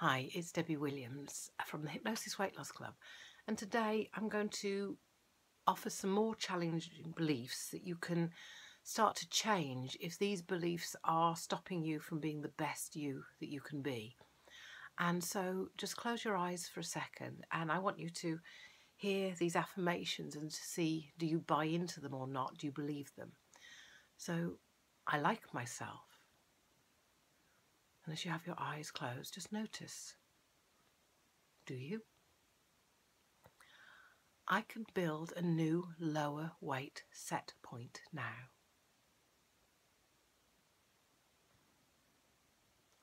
Hi, it's Debbie Williams from the Hypnosis Weight Loss Club, and today I'm going to offer some more challenging beliefs that you can start to change if these beliefs are stopping you from being the best you that you can be. And so just close your eyes for a second, and I want you to hear these affirmations and to see, do you buy into them or not? Do you believe them? So, I like myself. And as you have your eyes closed, just notice, do you? I can build a new lower weight set point now.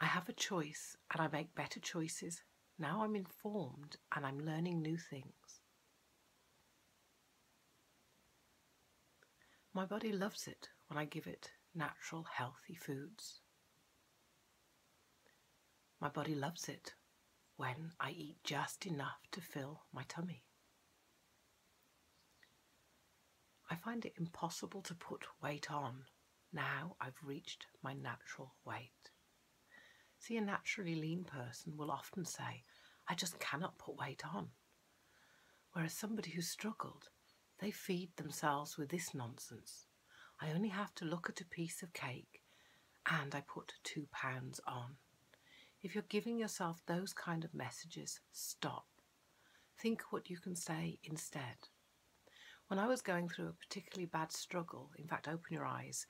I have a choice and I make better choices. Now I'm informed and I'm learning new things. My body loves it when I give it natural, healthy foods. My body loves it when I eat just enough to fill my tummy. I find it impossible to put weight on now I've reached my natural weight. See, a naturally lean person will often say, I just cannot put weight on. Whereas somebody who's struggled, they feed themselves with this nonsense. I only have to look at a piece of cake and I put 2 pounds on. If you're giving yourself those kind of messages, stop. Think what you can say instead. When I was going through a particularly bad struggle, in fact, open your eyes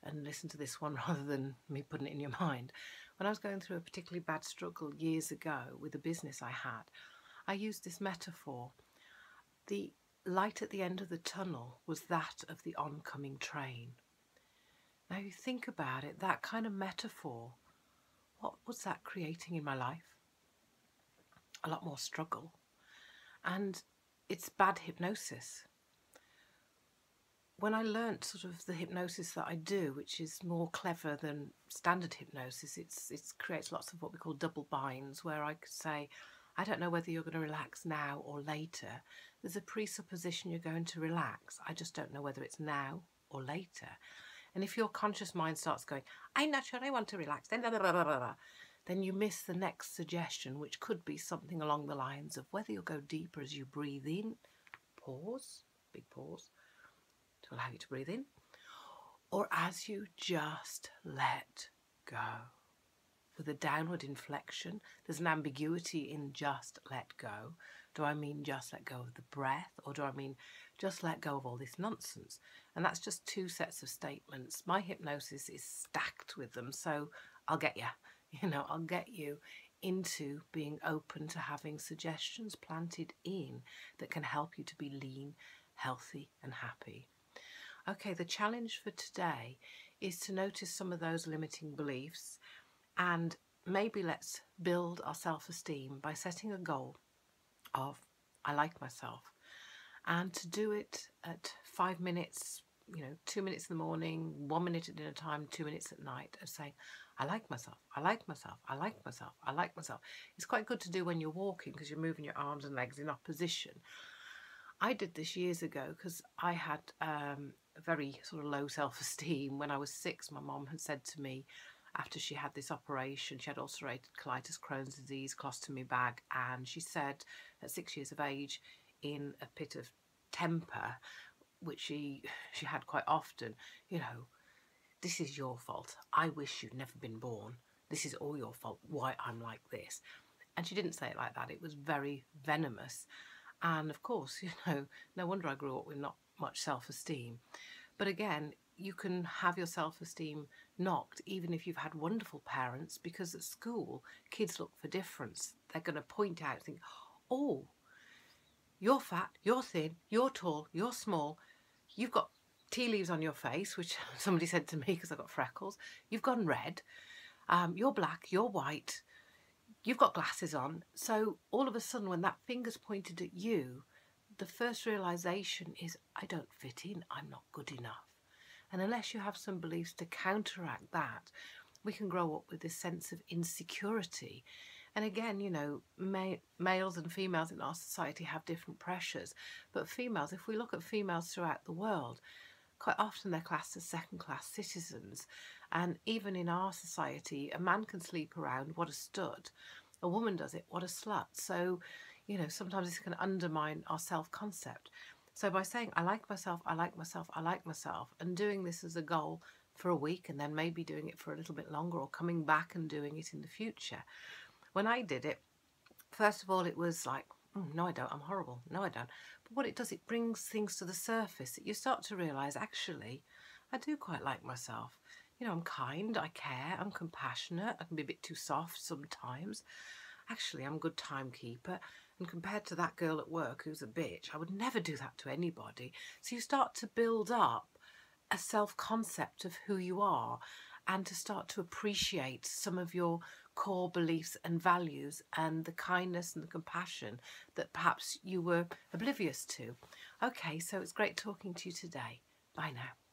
and listen to this one rather than me putting it in your mind. When I was going through a particularly bad struggle years ago with a business I had, I used this metaphor. The light at the end of the tunnel was that of the oncoming train. Now you think about it, that kind of metaphor, what was that creating in my life? A lot more struggle. And it's bad hypnosis. When I learnt sort of the hypnosis that I do, which is more clever than standard hypnosis, it creates lots of what we call double binds, where I could say, I don't know whether you're going to relax now or later. There's a presupposition you're going to relax. I just don't know whether it's now or later. And if your conscious mind starts going, I'm not sure I want to relax, then you miss the next suggestion, which could be something along the lines of whether you'll go deeper as you breathe in, pause, big pause, to allow you to breathe in, or as you just let go. With a downward inflection, there's an ambiguity in just let go. Do I mean just let go of the breath, or do I mean just let go of all this nonsense? And that's just two sets of statements. My hypnosis is stacked with them, so I'll get you. I'll get you into being open to having suggestions planted in that can help you to be lean, healthy and happy. Okay, the challenge for today is to notice some of those limiting beliefs, and maybe let's build our self-esteem by setting a goal of I like myself, and to do it at 5 minutes, 2 minutes in the morning, 1 minute at dinner time, 2 minutes at night, of saying I like myself, I like myself, I like myself, I like myself. It's quite good to do when you're walking because you're moving your arms and legs in opposition. I did this years ago because I had a very sort of low self-esteem. When I was 6, my mom had said to me, after she had this operation, she had ulcerated colitis, Crohn's disease, colostomy bag, and she said at 6 years of age, in a pit of temper, which she had quite often, this is your fault. I wish you'd never been born. This is all your fault, why I'm like this. And she didn't say it like that. It was very venomous. And of course, no wonder I grew up with not much self-esteem. But again, you can have your self-esteem knocked even if you've had wonderful parents, because at school, kids look for difference. They're going to point out, think, oh, you're fat, you're thin, you're tall, you're small, you've got tea leaves on your face, which somebody said to me because I've got freckles, you've gone red, you're black, you're white, you've got glasses on. So all of a sudden, when that finger's pointed at you, the first realization is, I don't fit in, I'm not good enough. And unless you have some beliefs to counteract that, we can grow up with this sense of insecurity. And again, males and females in our society have different pressures. But females, if we look at females throughout the world, quite often they're classed as second-class citizens. And even in our society, a man can sleep around, what a stud. A woman does it, what a slut. So, you know, sometimes this can undermine our self-concept. So by saying, I like myself, I like myself, I like myself, and doing this as a goal for a week, and then maybe doing it for a little bit longer, or coming back and doing it in the future. When I did it, first of all, it was like, no, I don't, I'm horrible. No, I don't. But what it does, it brings things to the surface that you start to realise, actually, I do quite like myself. You know, I'm kind, I care, I'm compassionate, I can be a bit too soft sometimes. Actually, I'm a good timekeeper. And compared to that girl at work who's a bitch, I would never do that to anybody. So you start to build up a self-concept of who you are, and to start to appreciate some of your core beliefs and values, and the kindness and the compassion that perhaps you were oblivious to. Okay, so it's great talking to you today. Bye now.